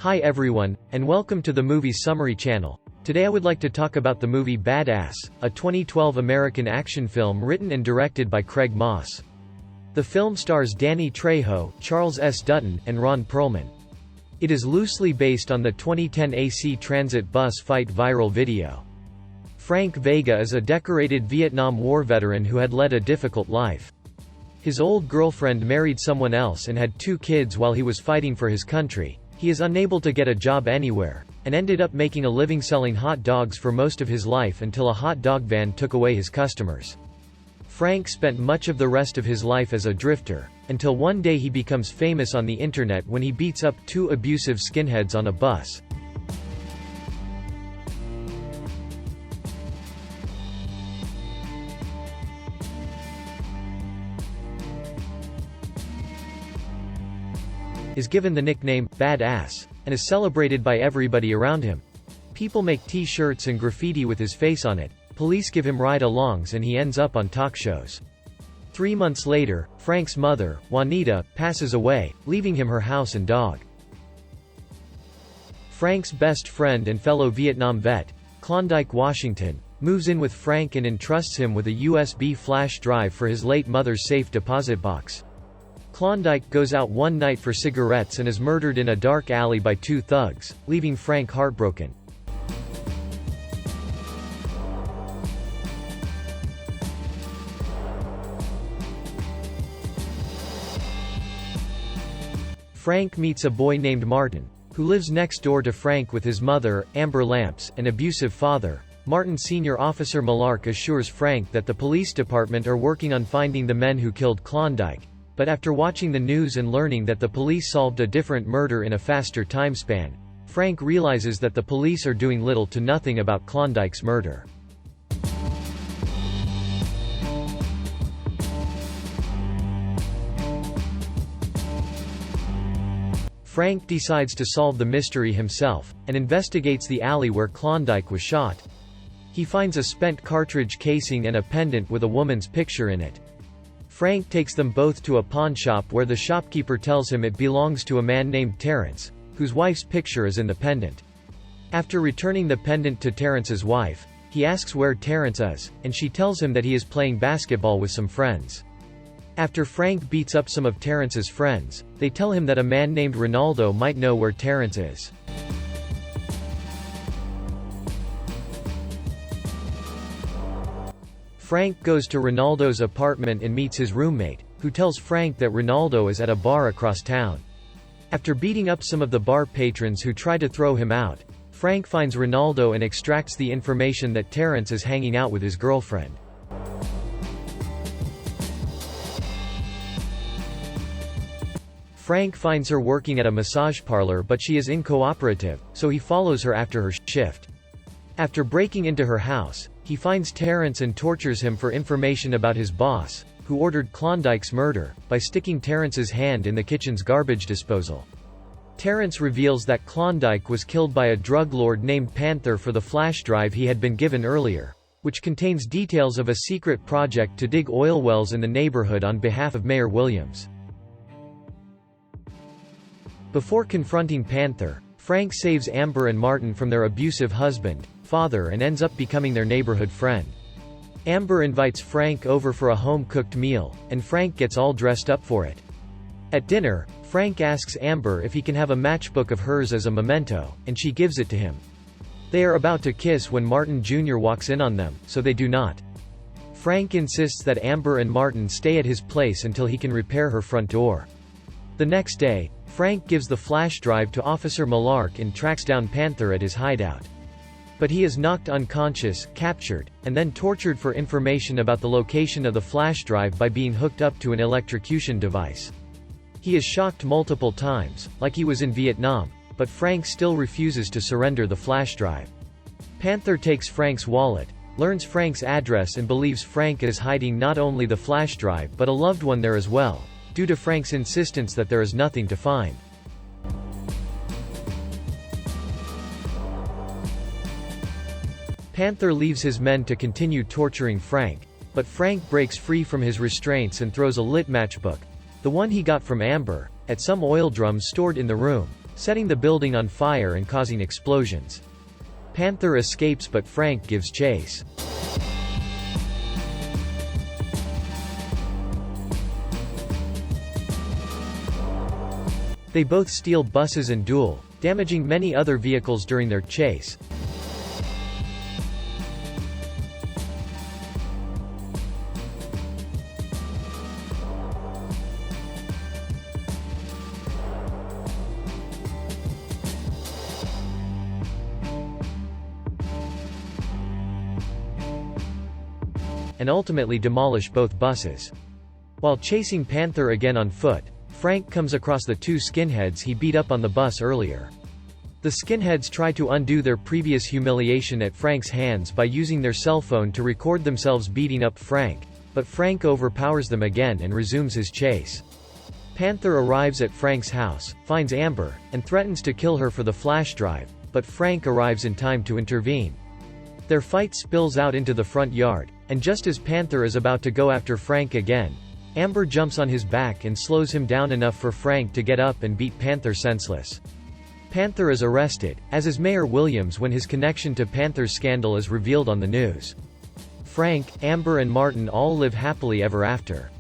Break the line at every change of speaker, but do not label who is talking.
Hi everyone, and welcome to the Movie Summary channel. Today I would like to talk about the movie Badass, a 2012 American action film written and directed by Craig Moss. The film stars Danny Trejo, Charles S. Dutton, and Ron Perlman. It is loosely based on the 2010 AC Transit bus fight viral video. Frank Vega is a decorated Vietnam War veteran who had led a difficult life. His old girlfriend married someone else and had 2 kids while he was fighting for his country. He is unable to get a job anywhere, and ended up making a living selling hot dogs for most of his life until a hot dog van took away his customers. Frank spent much of the rest of his life as a drifter, until one day he becomes famous on the internet when he beats up 2 abusive skinheads on a bus. Is given the nickname, Badass, and is celebrated by everybody around him. People make t-shirts and graffiti with his face on it, police give him ride-alongs and he ends up on talk shows. 3 months later, Frank's mother, Juanita, passes away, leaving him her house and dog. Frank's best friend and fellow Vietnam vet, Klondike Washington, moves in with Frank and entrusts him with a USB flash drive for his late mother's safe deposit box. Klondike goes out one night for cigarettes and is murdered in a dark alley by 2 thugs, leaving Frank heartbroken. Frank meets a boy named Martin, who lives next door to Frank with his mother, Amber Lamps, and abusive father. Martin Senior Officer Malark assures Frank that the police department are working on finding the men who killed Klondike. But after watching the news and learning that the police solved a different murder in a faster time span, Frank realizes that the police are doing little to nothing about Klondike's murder. Frank decides to solve the mystery himself, and investigates the alley where Klondike was shot. He finds a spent cartridge casing and a pendant with a woman's picture in it. Frank takes them both to a pawn shop where the shopkeeper tells him it belongs to a man named Terrence, whose wife's picture is in the pendant. After returning the pendant to Terrence's wife, he asks where Terrence is, and she tells him that he is playing basketball with some friends. After Frank beats up some of Terrence's friends, they tell him that a man named Ronaldo might know where Terrence is. Frank goes to Ronaldo's apartment and meets his roommate, who tells Frank that Ronaldo is at a bar across town. After beating up some of the bar patrons who try to throw him out, Frank finds Ronaldo and extracts the information that Terrence is hanging out with his girlfriend. Frank finds her working at a massage parlor, but she is uncooperative, so he follows her after her shift. After breaking into her house, he finds Terrence and tortures him for information about his boss, who ordered Klondike's murder, by sticking Terrence's hand in the kitchen's garbage disposal. Terrence reveals that Klondike was killed by a drug lord named Panther for the flash drive he had been given earlier, which contains details of a secret project to dig oil wells in the neighborhood on behalf of Mayor Williams. Before confronting Panther, Frank saves Amber and Martin from their abusive husband, father, and ends up becoming their neighborhood friend. Amber invites Frank over for a home-cooked meal, and Frank gets all dressed up for it. At dinner, Frank asks Amber if he can have a matchbook of hers as a memento, and she gives it to him. They are about to kiss when Martin Jr. walks in on them, so they do not. Frank insists that Amber and Martin stay at his place until he can repair her front door. The next day, Frank gives the flash drive to Officer Malark and tracks down Panther at his hideout. But he is knocked unconscious, captured, and then tortured for information about the location of the flash drive by being hooked up to an electrocution device. He is shocked multiple times, like he was in Vietnam, but Frank still refuses to surrender the flash drive. Panther takes Frank's wallet, learns Frank's address and believes Frank is hiding not only the flash drive but a loved one there as well, due to Frank's insistence that there is nothing to find. Panther leaves his men to continue torturing Frank, but Frank breaks free from his restraints and throws a lit matchbook, the one he got from Amber, at some oil drums stored in the room, setting the building on fire and causing explosions. Panther escapes but Frank gives chase. They both steal buses and duel, damaging many other vehicles during their chase. And ultimately demolish both buses. While chasing Panther again on foot, Frank comes across the two skinheads he beat up on the bus earlier. The skinheads try to undo their previous humiliation at Frank's hands by using their cell phone to record themselves beating up Frank, but Frank overpowers them again and resumes his chase. Panther arrives at Frank's house, finds Amber, and threatens to kill her for the flash drive, but Frank arrives in time to intervene. Their fight spills out into the front yard, and just as Panther is about to go after Frank again, Amber jumps on his back and slows him down enough for Frank to get up and beat Panther senseless. Panther is arrested, as is Mayor Williams when his connection to Panther's scandal is revealed on the news. Frank, Amber and Martin all live happily ever after.